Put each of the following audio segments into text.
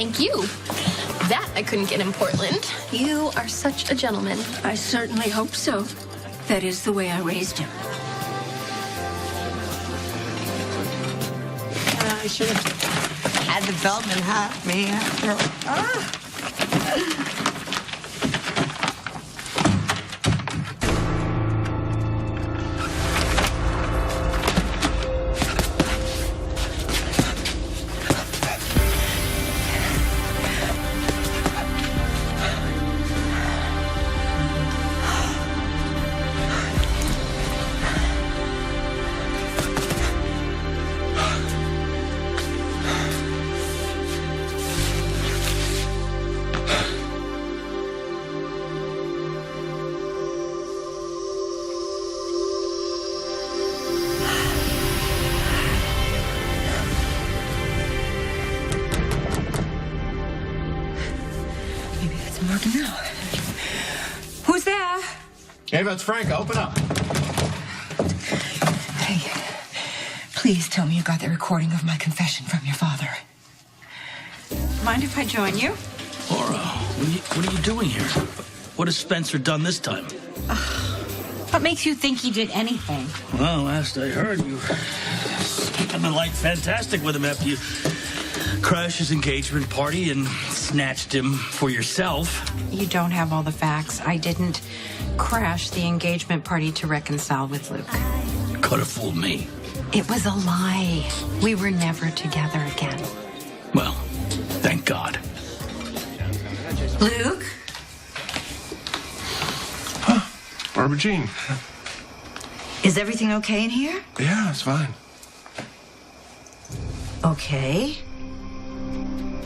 Thank you. That I couldn't get in Portland. You are such a gentleman. I certainly hope so. That is the way I raised him. I should have had the Feldman have me after all. Maybe that's working now. Who's there? Ava, it's Frank. Open up. Hey, please tell me you got the recording of my confession from your father. Mind if I join you? Laura, what are you doing here? What has Spencer done this time? What makes you think he did anything? Well, last I heard, you keeping the light fantastic with him after you crashed his engagement party and snatched him for yourself. You don't have all the facts. I didn't crash the engagement party to reconcile with Luke. Could have fooled me. It was a lie. We were never together again. Well, thank God. Luke? Barbara Jean. Is everything okay in here? Yeah, it's fine. Okay.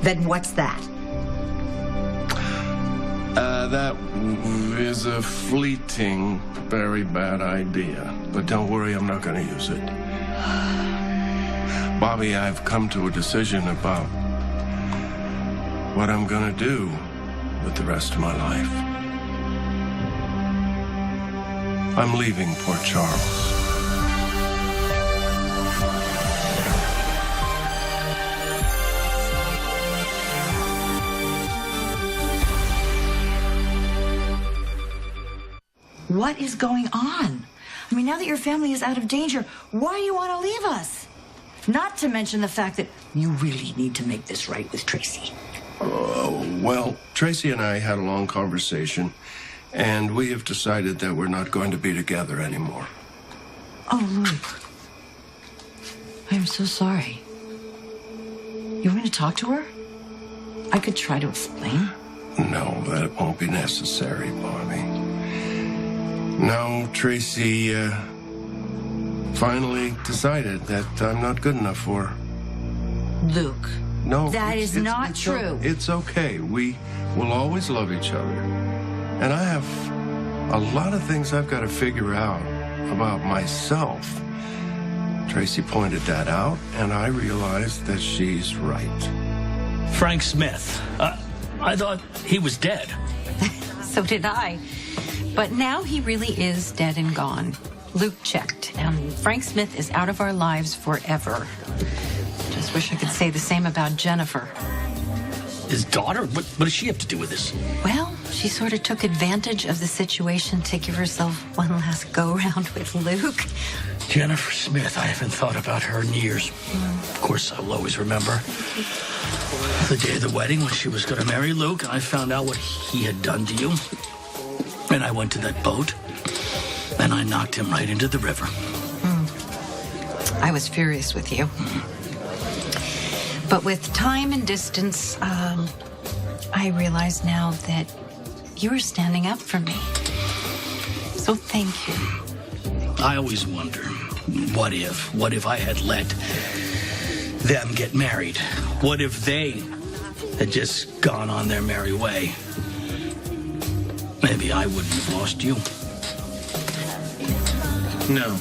Then what's that? That is a fleeting, very bad idea. But don't worry, I'm not going to use it. Bobby, I've come to a decision about what I'm going to do with the rest of my life. I'm leaving Port Charles. What is going on? I mean, now that your family is out of danger, why do you want to leave us? Not to mention the fact that you really need to make this right with Tracy. Well, Tracy and I had a long conversation, and we have decided that we're not going to be together anymore. Oh, Luke. I'm so sorry. You want me to talk to her? I could try to explain. No, that won't be necessary, Bobby. No, Tracy finally decided that I'm not good enough for her. Luke. No, That is not true. It's okay. We will always love each other. And I have a lot of things I've got to figure out about myself. Tracy pointed that out, and I realized that she's right. Frank Smith. I thought he was dead. So did I. But now he really is dead and gone. Luke checked, and Frank Smith is out of our lives forever. Just wish I could say the same about Jennifer. His daughter? What does she have to do with this? Well, she sort of took advantage of the situation to give herself one last go-round with Luke. Jennifer Smith. I haven't thought about her in years. Of course, I'll always remember the day of the wedding when she was going to marry Luke, and I found out what he had done to you. And I went to that boat, and I knocked him right into the river. I was furious with you. But with time and distance, I realize now that you're standing up for me. So thank you. I always wonder, what if I had let them get married? What if they had just gone on their merry way? Maybe I wouldn't have lost you. No,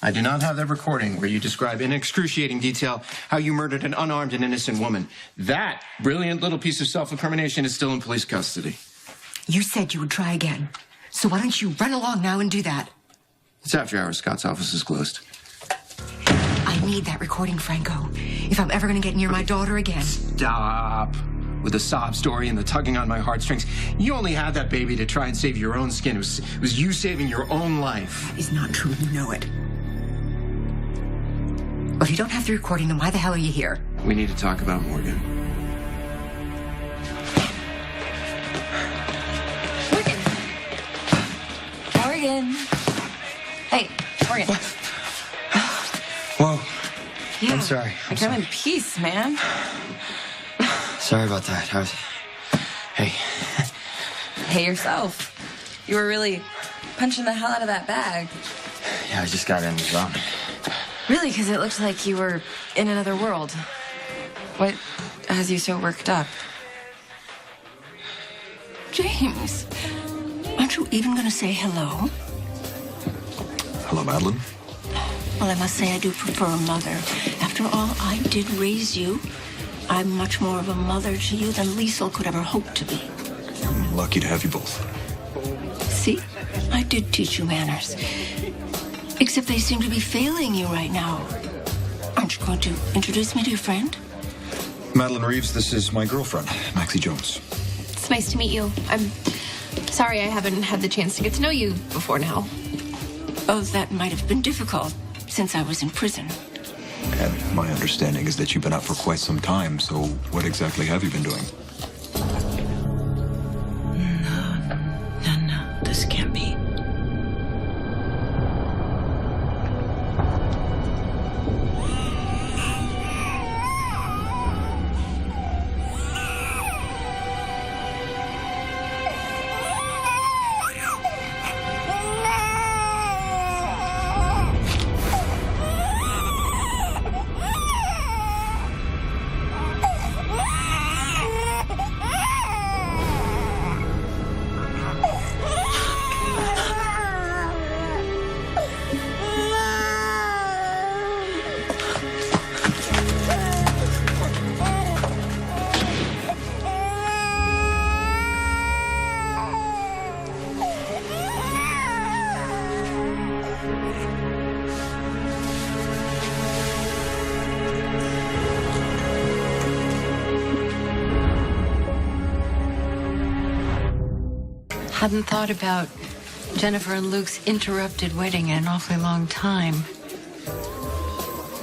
I do not have that recording where you describe in excruciating detail how you murdered an unarmed and innocent woman. That brilliant little piece of self-incrimination is still in police custody. You said you would try again. So why don't you run along now and do that? It's after hours. Scott's office is closed. I need that recording, Franco. If I'm ever going to get near my daughter again. Stop. with the sob story and the tugging on my heartstrings. You only had that baby to try and save your own skin. It was you saving your own life. It's not true. You know it. Well, if you don't have the recording, then why the hell are you here? We need to talk about Morgan. Morgan. Hey, Morgan. Whoa. Yeah. I'm sorry. I come in peace, man. Sorry about that. Hey. Hey, yourself. You were really punching the hell out of that bag. Yeah, I just got in the zone. Really, because it looked like you were in another world. What has you so worked up? James, aren't you even going to say hello? Hello, Madeline. Well, I must say I do prefer a mother. After all, I did raise you. I'm much more of a mother to you than Liesl could ever hope to be. I'm lucky to have you both. See? I did teach you manners. Except they seem to be failing you right now. Aren't you going to introduce me to your friend? Madeline Reeves, this is my girlfriend, Maxie Jones. It's nice to meet you. I'm sorry I haven't had the chance to get to know you before now. Oh, that might have been difficult since I was in prison. And my understanding is that you've been out for quite some time, so what exactly have you been doing? No, this can't be. Hadn't thought about Jennifer and Luke's interrupted wedding in an awfully long time.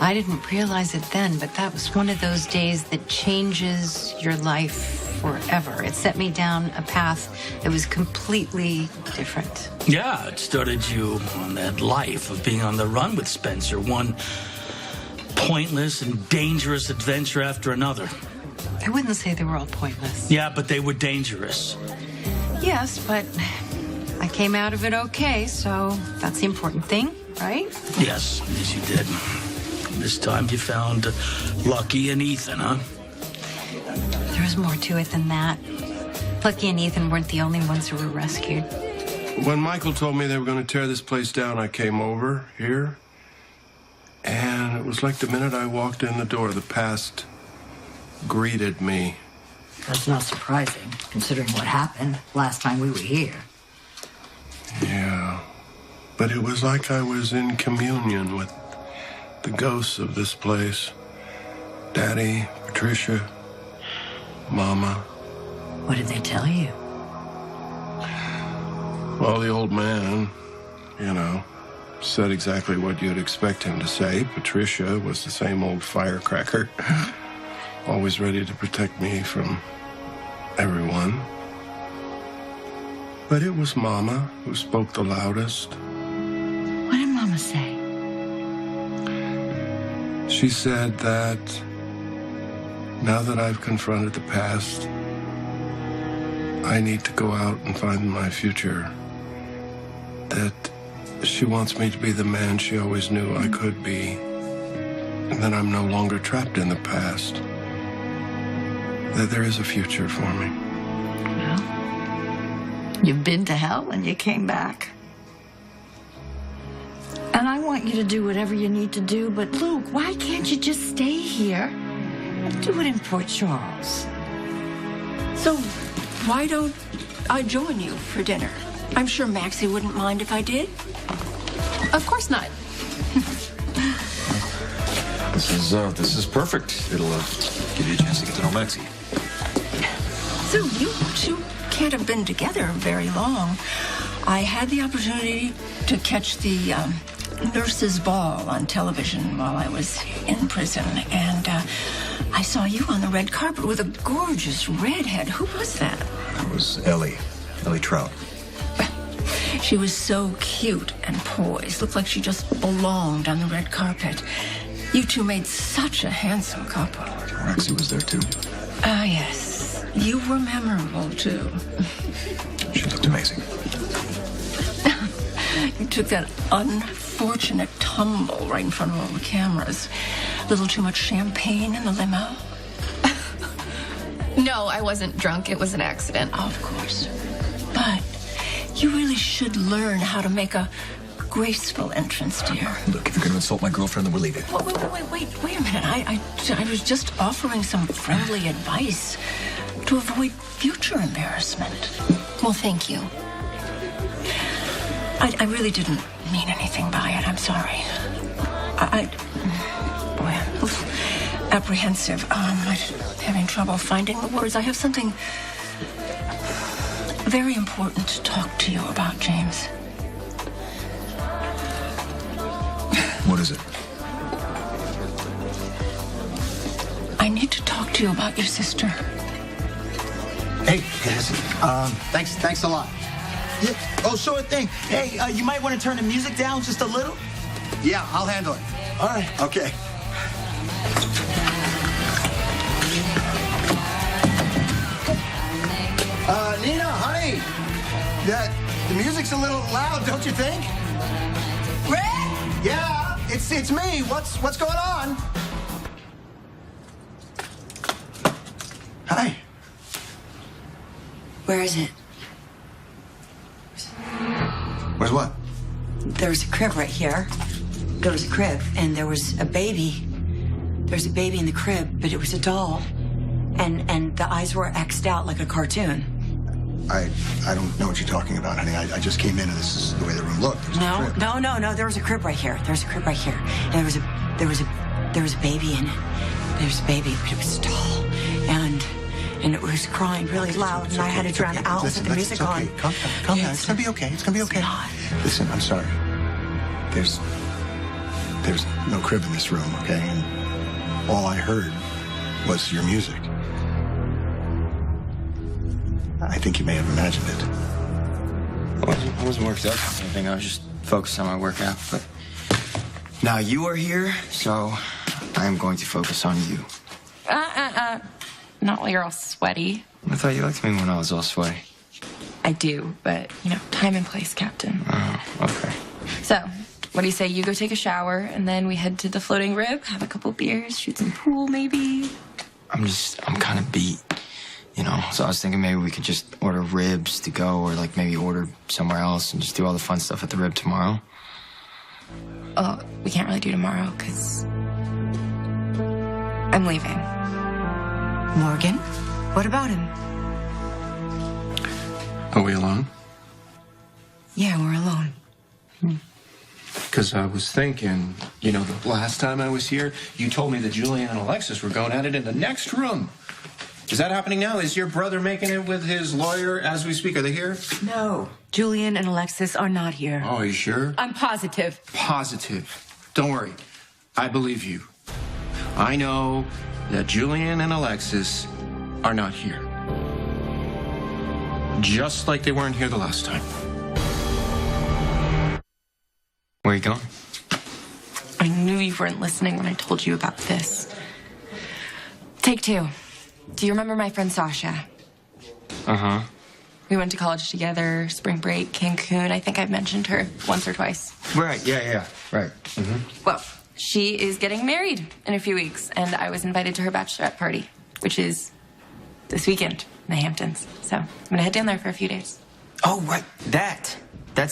I didn't realize it then, but that was one of those days that changes your life forever. It set me down a path that was completely different. Yeah, it started you on that life of being on the run with Spencer, one pointless and dangerous adventure after another. I wouldn't say they were all pointless. Yeah, but they were dangerous. Yes, but I came out of it okay, so that's the important thing, right? Yes, you did. This time you found Lucky and Ethan, huh? There was more to it than that. Lucky and Ethan weren't the only ones who were rescued. When Michael told me they were going to tear this place down, I came over here. And it was like the minute I walked in the door, the past greeted me. That's not surprising, considering what happened last time we were here. Yeah. But it was like I was in communion with the ghosts of this place. Daddy, Patricia, Mama. What did they tell you? Well, the old man, said exactly what you'd expect him to say. Patricia was the same old firecracker, always ready to protect me from everyone. But it was Mama who spoke the loudest. What did Mama say? She said that now that I've confronted the past, I need to go out and find my future. That she wants me to be the man she always knew I could be. And that I'm no longer trapped in the past. That there is a future for me. Well, you've been to hell and you came back. And I want you to do whatever you need to do, but Luke, why can't you just stay here and do it in Port Charles? So, why don't I join you for dinner? I'm sure Maxie wouldn't mind if I did. Of course not. This is perfect. It'll give you a chance to get to know Maxie. So you two can't have been together very long. I had the opportunity to catch the nurses' ball on television while I was in prison, and I saw you on the red carpet with a gorgeous redhead. Who was that? That was Ellie Trout. She was so cute and poised. Looked like she just belonged on the red carpet. You two made such a handsome couple. Roxy was there too. Ah, yes. You were memorable, too. She looked amazing. You took that unfortunate tumble right in front of all the cameras. A little too much champagne in the limo. No, I wasn't drunk. It was an accident. Of course. But you really should learn how to make a graceful entrance, dear. Look, if you're going to insult my girlfriend, then we'll leave it. Wait a minute. I was just offering some friendly advice to avoid future embarrassment. Well, thank you. I really didn't mean anything by it. I'm sorry. I'm apprehensive. I'm having trouble finding the words. I have something very important to talk to you about, James. What is it? I need to talk to you about your sister. Hey, listen, thanks a lot. Yeah. Oh, sure thing. Hey, you might want to turn the music down just a little. Yeah, I'll handle it. All right. Okay. Nina, honey, the music's a little loud, don't you think? Red? Yeah, it's me. What's going on? Hi. Where is it? Where's what? There was a crib right here. There was a crib, and there was a baby. There was a baby in the crib, but it was a doll. And the eyes were X'd out like a cartoon. I don't know what you're talking about, honey. I just came in and this is the way the room looked. No. There was a crib right here. There's a crib right here. And there was a baby in it. There was a baby, but it was a doll. And it was crying really loud, and I had to drown it out with the music on. Calm down. It's gonna be okay. It's gonna be okay. Listen, I'm sorry. There's no crib in this room, okay? And all I heard was your music. I think you may have imagined it. I wasn't worked up or anything. I was just focused on my workout. But now you are here, so I am going to focus on you. Not while you're all sweaty. I thought you liked me when I was all sweaty. I do, but, time and place, Captain. Oh, okay. So, what do you say? You go take a shower, and then we head to the Floating Rib, have a couple beers, shoot some pool, maybe? I'm kind of beat, So I was thinking maybe we could just order ribs to go, or maybe order somewhere else and just do all the fun stuff at the Rib tomorrow. Oh, we can't really do tomorrow, because I'm leaving. Morgan? What about him? Are we alone? Yeah, we're alone. Because I was thinking, the last time I was here, you told me that Julian and Alexis were going at it in the next room. Is that happening now? Is your brother making it with his lawyer as we speak? Are they here? No. Julian and Alexis are not here. Oh, are you sure? I'm positive. Positive. Don't worry. I believe you. I know that Julian and Alexis are not here. Just like they weren't here the last time. Where are you going? I knew you weren't listening when I told you about this. Take two. Do you remember my friend Sasha? Uh-huh. We went to college together, spring break, Cancun. I think I've mentioned her once or twice. Right, yeah. Right. Mm-hmm. Well, she is getting married in a few weeks, and I was invited to her bachelorette party, which is this weekend in the Hamptons. So I'm going to head down there for a few days. Oh, right. That's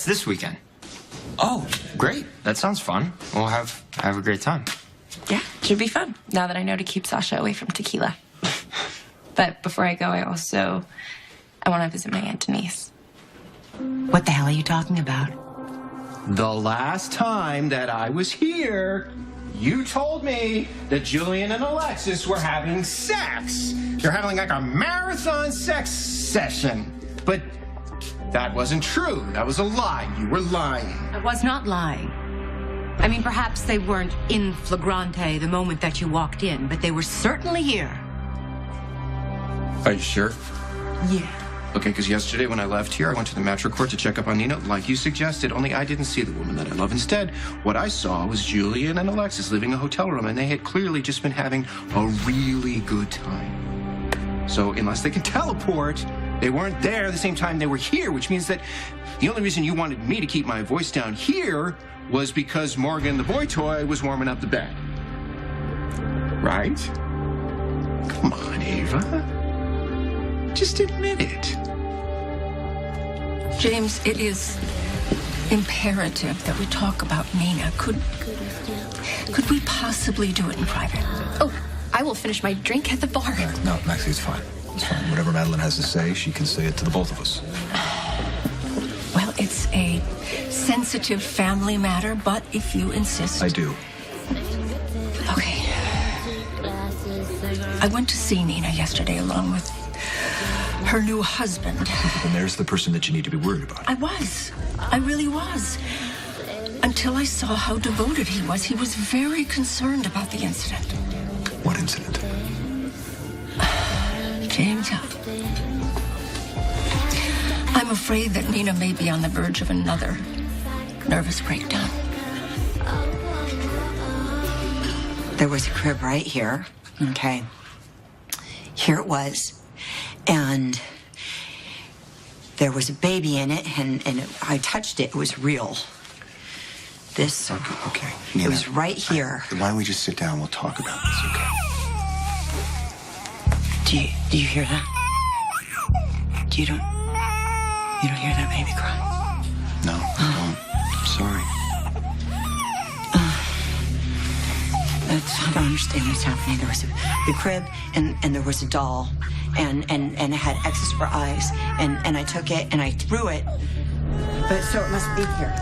this weekend. Oh, great. That sounds fun. We'll have a great time. Yeah, should be fun, now that I know to keep Sasha away from tequila. But before I go, I want to visit my Aunt Denise. What the hell are you talking about? The last time that I was here, You told me that Julian and Alexis were having sex. They're having like a marathon sex session. But that wasn't true. That was a lie. You were lying. I was not lying. I mean, perhaps they weren't in flagrante the moment that you walked in, but they were certainly here. Are you sure? Yeah. Okay, because yesterday when I left here, I went to the mattress court to check up on Nina, like you suggested, only I didn't see the woman that I love. Instead, what I saw was Julian and Alexis leaving a hotel room, and they had clearly just been having a really good time. So unless they can teleport, they weren't there the same time they were here, which means that the only reason you wanted me to keep my voice down here was because Morgan, the boy toy, was warming up the bed. Right? Come on, Ava. Just admit it. James, it is imperative that we talk about Nina. Could we possibly do it in private? Oh, I will finish my drink at the bar. No, Maxie, it's fine. It's fine. Whatever Madeline has to say, she can say it to the both of us. Well, it's a sensitive family matter, but if you insist... I do. Okay. I went to see Nina yesterday along with her new husband. And there's the person that you need to be worried about. I was. I really was. Until I saw how devoted he was. He was very concerned about the incident. What incident? James, I'm afraid that Nina may be on the verge of another nervous breakdown. There was a crib right here, okay? Here it was. And there was a baby in it, and I touched it. It was real. This. Okay, Nina. It was right here. Why don't we just sit down? We'll talk about this, okay? Do you hear that? You don't hear that baby cry? No, I don't. I'm sorry. I don't understand what's happening. There was the crib, and there was a doll, and it had X's for eyes, and I took it and I threw it, but so it must be here.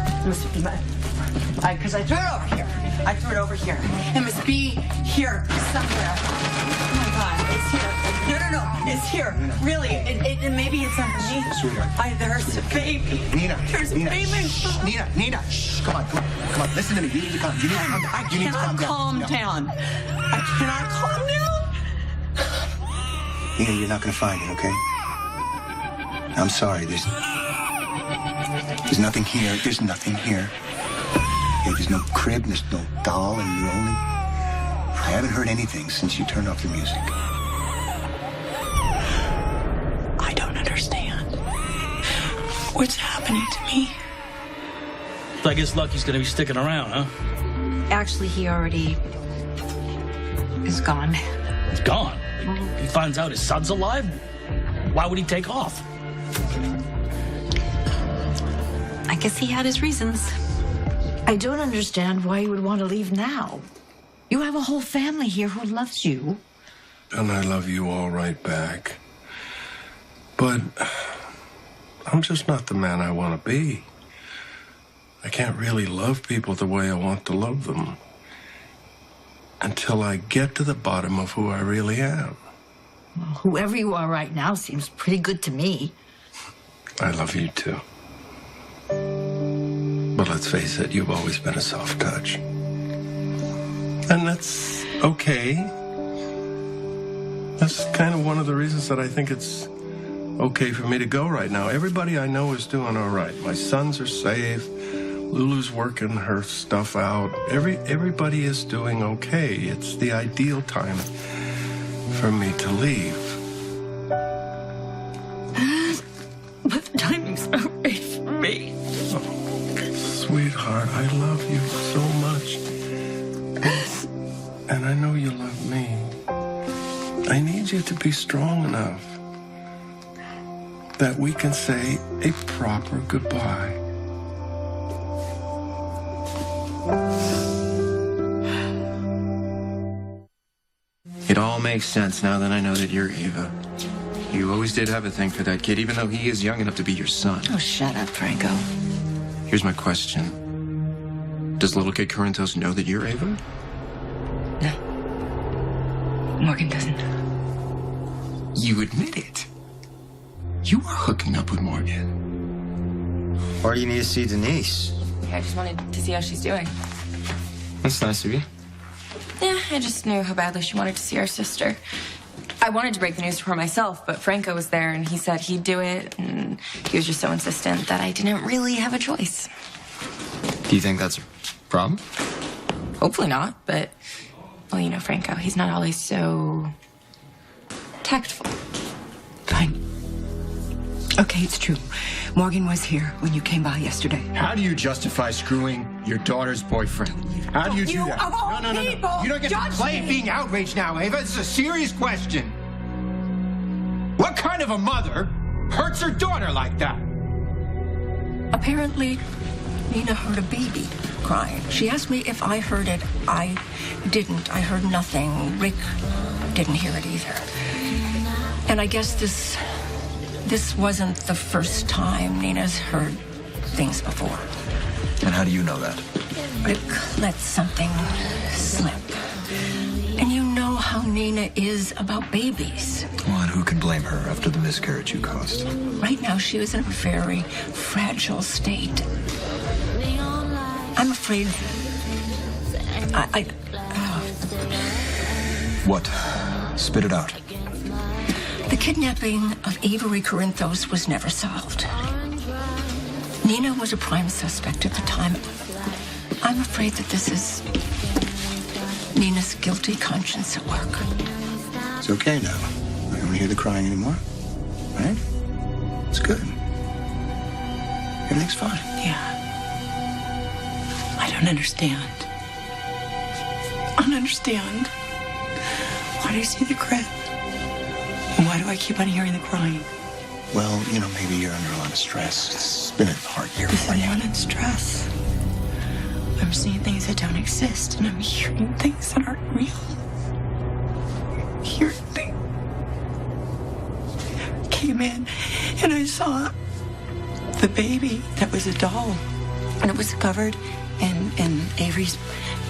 Because I threw it over here. I threw it over here. It must be here somewhere. Oh my God, it's here. No, it's here. Really, maybe it's underneath. Sweetheart. There's a baby. Nina. There's a baby. Nina. Shh. Come on. Listen to me. You need to calm. You need to calm down. I cannot calm down. I cannot calm down. Nina, you're not going to find it, okay? I'm sorry. There's nothing here. There's nothing here. Yeah, there's no crib. There's no doll, and I haven't heard anything since you turned off the music. I don't understand. What's happening to me? I guess Lucky's gonna be sticking around, huh? Actually, he already is gone. He's gone. He finds out his son's alive. Why would he take off? I guess he had his reasons. I don't understand why you would want to leave now. You have a whole family here who loves you. And I love you all right back. But I'm just not the man I want to be. I can't really love people the way I want to love them until I get to the bottom of who I really am. Well, whoever you are right now seems pretty good to me. I love you too. But let's face it, you've always been a soft touch. And that's okay. That's kind of one of the reasons that I think it's okay for me to go right now. Everybody I know is doing all right. My sons are safe. Lulu's working her stuff out. Everybody is doing okay. It's the ideal time for me to leave. But the timing's not right for me. Sweetheart, I love you so much. And I know you love me. I need you to be strong enough that we can say a proper goodbye. It all makes sense now that I know that you're Ava. You always did have a thing for that kid, even though he is young enough to be your son. Oh, shut up, Franco. Here's my question. Does little kid Corinthos know that you're Ava? Morgan doesn't. You admit it. You are hooking up with Morgan. Why do you need to see Denise? I just wanted to see how she's doing. That's nice of you. Yeah, I just knew how badly she wanted to see our sister. I wanted to break the news to her myself, but Franco was there and he said he'd do it, and he was just so insistent that I didn't really have a choice. Do you think that's a problem? Hopefully not, but, well, you know Franco, he's not always so tactful. Fine. Okay, it's true. Morgan was here when you came by yesterday. How do you justify screwing your daughter's boyfriend? How do you do that? Of all No. people, You don't get judge to play me. being outraged now, Ava. This is a serious question. What kind of a mother hurts her daughter like that? Apparently, Nina heard a baby crying. She asked me if I heard it. I didn't. I heard nothing. Rick didn't hear it either. And I guess this wasn't the first time Nina's heard things before. And how do you know that? Rick let something slip. And you know how Nina is about babies. Well, and who can blame her after the miscarriage you caused? Right now, she was in a very fragile state. I'm afraid. What? Spit it out. The kidnapping of Avery Corinthos was never solved. Nina was a prime suspect at the time. I'm afraid that this is Nina's guilty conscience at work. It's okay now. I don't hear the crying anymore. Right? It's good. Everything's fine. Yeah. I don't understand. I don't understand. Why do I see the crit? And why do I keep on hearing the crying? Well, you know, maybe you're under a lot of stress. It's been a hard year This for is you. more than stress. I'm seeing things that don't exist, and I'm hearing things that aren't real. Hearing things. Came in, and I saw the baby that was a doll, and it was covered in Avery's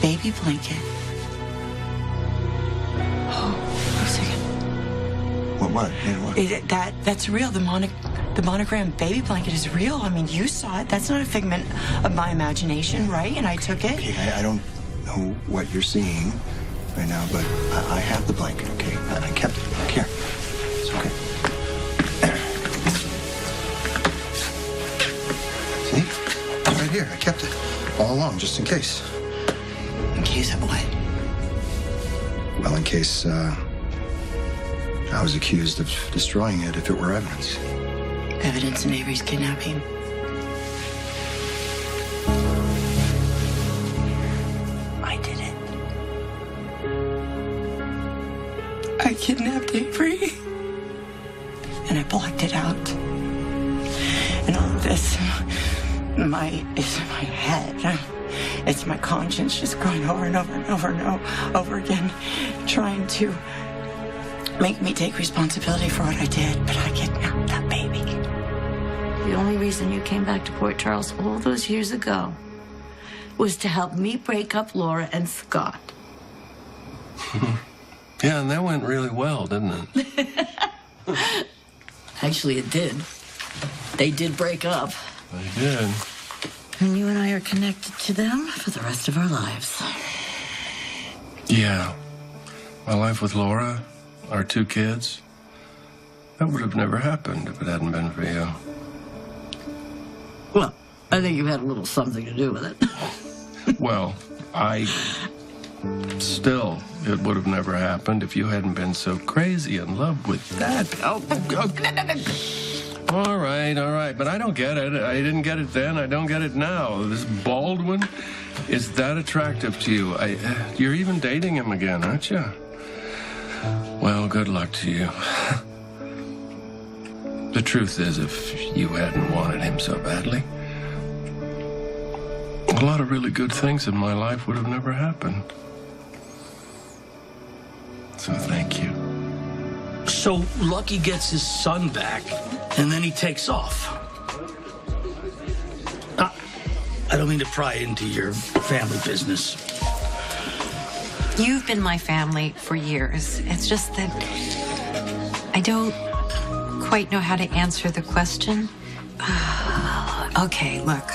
baby blanket. Oh, wait a second. What? That's real. The monogram baby blanket is real. I mean, you saw it. That's not a figment of my imagination, right? And I took it. Okay, I don't know what you're seeing right now, but I have the blanket, okay? I kept it. Look here. It's okay. See? It's right here. I kept it all along, just in case. In case of what? Well, in case I was accused of destroying it if it were evidence. Evidence in Avery's kidnapping. I did it. I kidnapped Avery. And I blacked it out. And all of this is in my head. It's my conscience just going over and over and over and over again, trying to make me take responsibility for what I did, but I kidnapped that baby. The only reason you came back to Port Charles all those years ago was to help me break up Laura and Scott. Yeah, and that went really well, didn't it? Actually, it did. They did break up. They did. And you and I are connected to them for the rest of our lives. Yeah. My life with Laura, our 2 kids, that would have never happened if it hadn't been for you. Well, I think you had a little something to do with it. Well, it would have never happened if you hadn't been so crazy in love with that. All right, but I don't get it. I didn't get it then. I don't get it now. This Baldwin is that attractive to you. You're even dating him again, aren't you? Well, good luck to you. The truth is, if you hadn't wanted him so badly, a lot of really good things in my life would have never happened. So thank you. So Lucky gets his son back, and then he takes off. I don't mean to pry into your family business. You've been my family for years. It's just that I don't quite know how to answer the question. Okay, look,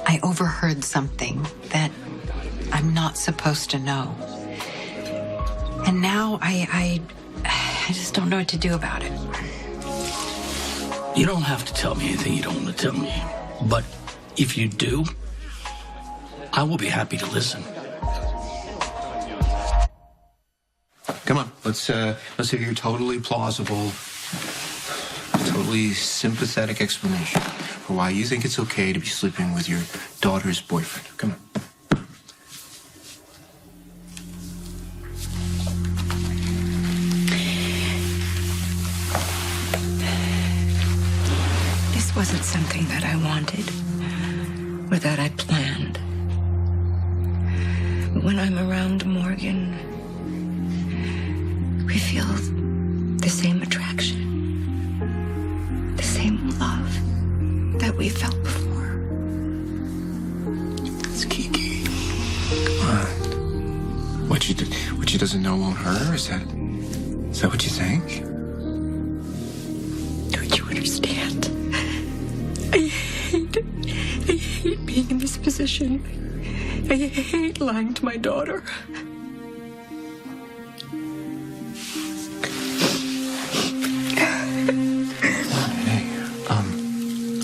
I overheard something that I'm not supposed to know. And now I just don't know what to do about it. You don't have to tell me anything you don't want to tell me. But if you do, I will be happy to listen. Come on, let's hear your totally plausible, totally sympathetic explanation for why you think it's okay to be sleeping with your daughter's boyfriend. Come on. This wasn't something that I wanted or that I planned. But when I'm around Morgan, we feel the same attraction, the same love that we felt before. It's Kiki. Come on. What she doesn't know won't hurt her? Is that what you think? Don't you understand? I hate being in this position. I hate lying to my daughter.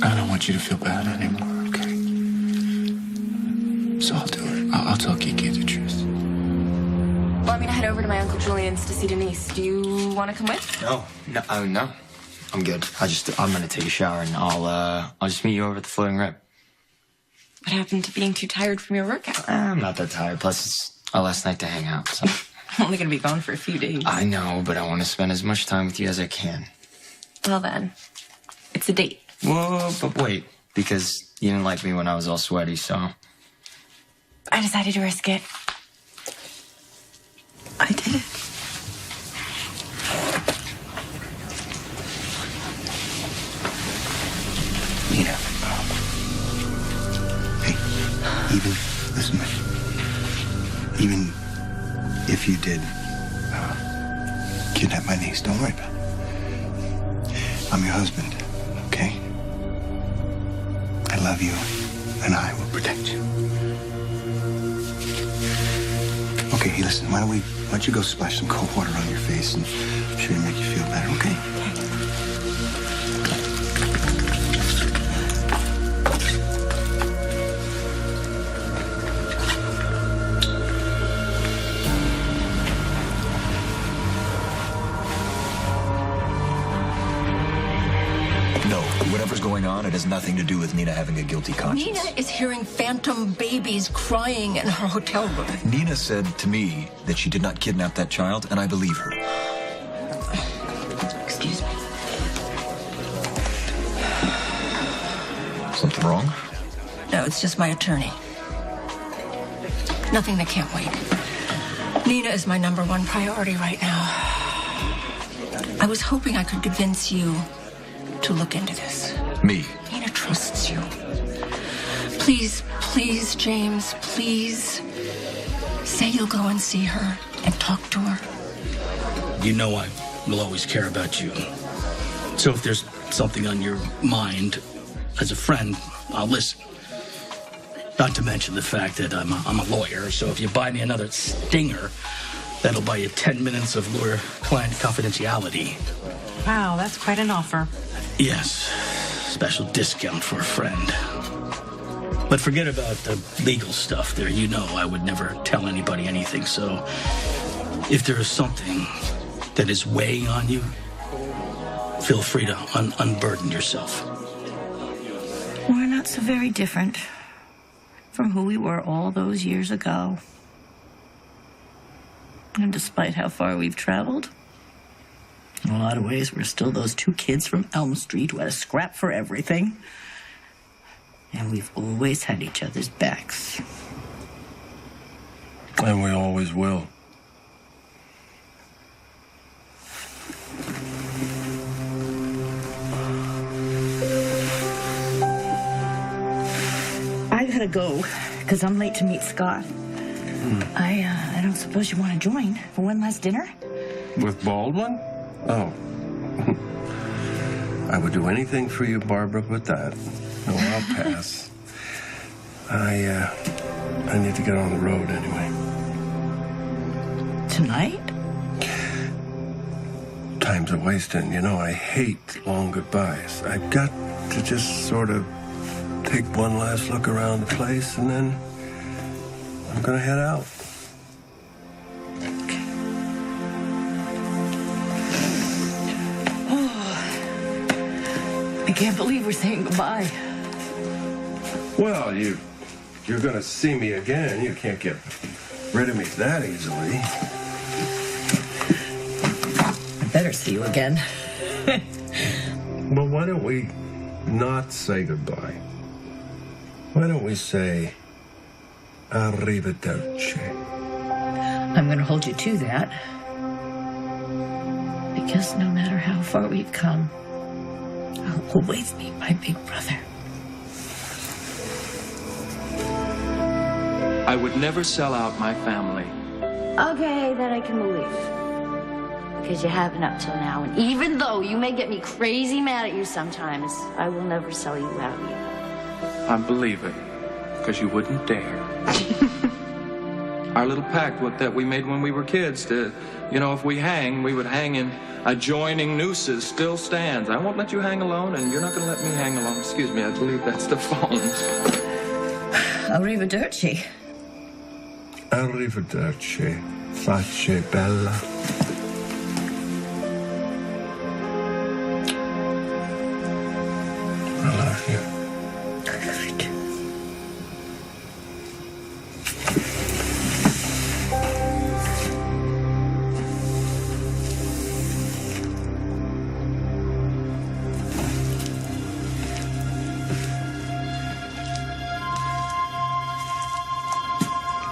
I don't want you to feel bad anymore, okay? So I'll do it. I'll tell Kiki the truth. Well, I'm gonna head over to my Uncle Julian's to see Denise. Do you want to come with? No. I'm good. I'm gonna take a shower and I'll just meet you over at the Floating Rib. What happened to being too tired from your workout? I'm not that tired. Plus, it's our last night to hang out. So. I'm only gonna be gone for a few days. I know, but I want to spend as much time with you as I can. Well then, it's a date. Whoa, but wait, because you didn't like me when I was all sweaty, so. I decided to risk it. I did. Nina. Hey, listen to me. Even if you did kidnap my niece, don't worry about it. I'm your husband, okay? I love you, and I will protect you. Okay, hey, listen, why don't you go splash some cold water on your face, and I'm sure it'll make you feel better, okay? No, whatever's going on, it has nothing to do with Nina having a guilty conscience. Nina is hearing phantom babies crying in her hotel room. Nina said to me that she did not kidnap that child, and I believe her. Excuse me. Something wrong? No, it's just my attorney. Nothing that can't wait. Nina is my #1 priority right now. I was hoping I could convince you to look into this. Me? Nina trusts you. Please, James, please say you'll go and see her and talk to her. You know I will always care about you. So if there's something on your mind, as a friend, I'll listen. Not to mention the fact that I'm a lawyer, so if you buy me another stinger, that'll buy you 10 minutes of lawyer-client confidentiality. Wow, that's quite an offer. Yes, special discount for a friend. But forget about the legal stuff there. You know I would never tell anybody anything, so if there is something that is weighing on you, feel free to unburden yourself. We're not so very different from who we were all those years ago. And despite how far we've traveled, in a lot of ways, we're still those two kids from Elm Street who had a scrap for everything. And we've always had each other's backs. And we always will. I gotta go, because I'm late to meet Scott. I don't suppose you want to join for one last dinner? With Baldwin? Oh. I would do anything for you, Barbara, but that. No, I'll pass. I need to get on the road anyway. Tonight? Time's a wasting. You know, I hate long goodbyes. I've got to just sort of take one last look around the place, and then I'm gonna head out. I can't believe we're saying goodbye. Well, you're gonna see me again. You can't get rid of me that easily. I better see you again. Well, why don't we not say goodbye? Why don't we say arrivederci? I'm going to hold you to that. Because no matter how far we've come, I'll always be my big brother. I would never sell out my family. Okay, that I can believe. Because you haven't up till now. And even though you may get me crazy mad at you sometimes, I will never sell you out either. I believe it, because you wouldn't dare. Our little pact that we made when we were kids to, if we hang, we would hang in adjoining nooses still stands. I won't let you hang alone, and you're not going to let me hang alone. Excuse me, I believe that's the phone. Arrivederci. Arrivederci, facce bella. I love you.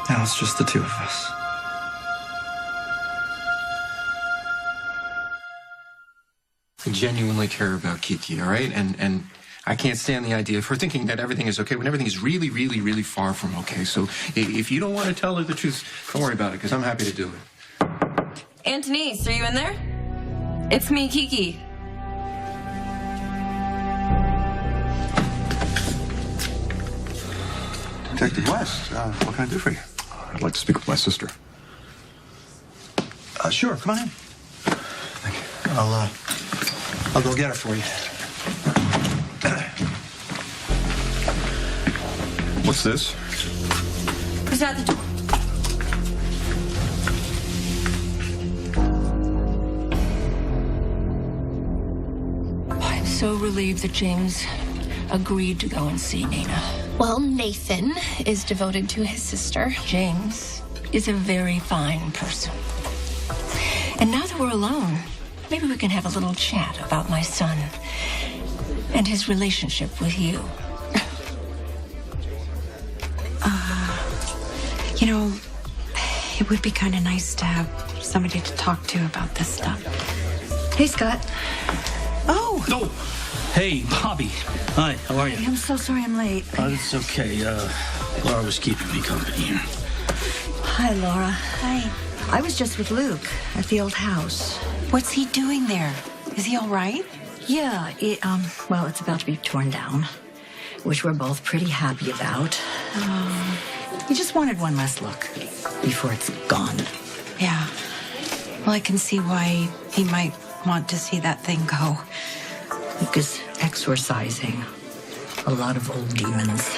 Now it's just the two of us. I genuinely care about Kiki, all right? And I can't stand the idea of her thinking that everything is okay when everything is really, really, really far from okay. So if you don't want to tell her the truth, don't worry about it, because I'm happy to do it. Antonice, are you in there? It's me, Kiki. Detective West, what can I do for you? I'd like to speak with my sister. Sure, come on in. Thank you. I'll go get her for you. What's this? Who's at the door? I'm so relieved that James agreed to go and see Nina. Well, Nathan is devoted to his sister. James is a very fine person. And now that we're alone, maybe we can have a little chat about my son and his relationship with you. It would be kind of nice to have somebody to talk to about this stuff. Hey, Scott. Oh, hey, Bobby. Hi, how are you? I'm so sorry I'm late. It's okay. Laura was keeping me company. Hi, Laura. Hi. I was just with Luke at the old house. What's he doing there? Is he all right? Yeah, well, it's about to be torn down, which we're both pretty happy about. We just wanted one last look before it's gone. Yeah. Well, I can see why he might want to see that thing go. Luke is exorcising a lot of old demons.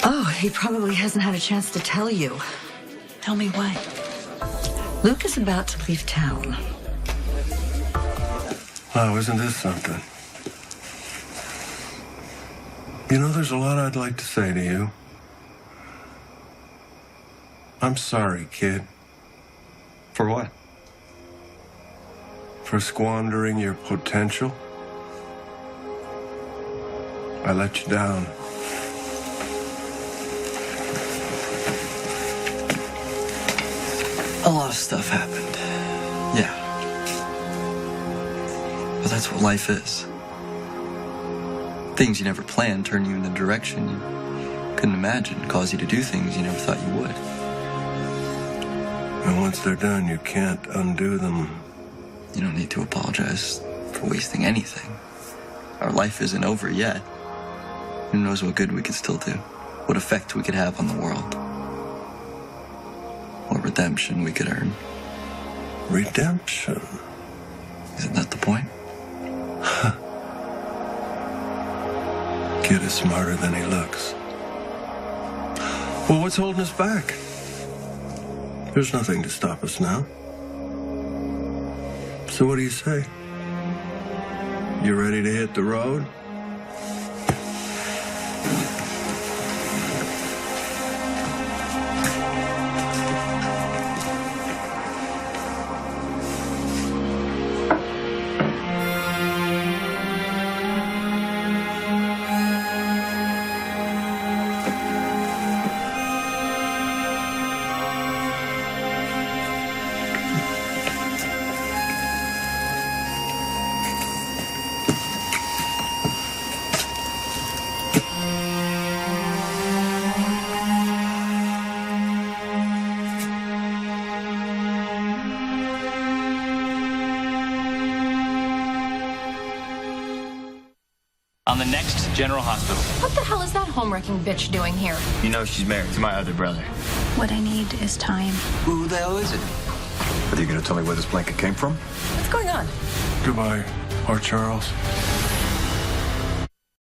Oh, he probably hasn't had a chance to tell you. Tell me what? Luke is about to leave town. Wow, isn't this something? There's a lot I'd like to say to you. I'm sorry, kid. For what? For squandering your potential. I let you down. A lot of stuff happened. Yeah. But that's what life is. Things you never planned turn you in the direction you couldn't imagine cause you to do things you never thought you would. And once they're done, you can't undo them. You don't need to apologize for wasting anything. Our life isn't over yet. Who knows what good we could still do? What effect we could have on the world? What redemption we could earn? Redemption? Isn't that the point? Kid is smarter than he looks. Well, what's holding us back? There's nothing to stop us now. So what do you say? You ready to hit the road? On the next General Hospital. What the hell is that home-wrecking bitch doing here? You know she's married to my other brother. What I need is time. Who the hell is it? Are you going to tell me where this blanket came from? What's going on? Goodbye, Lord Charles.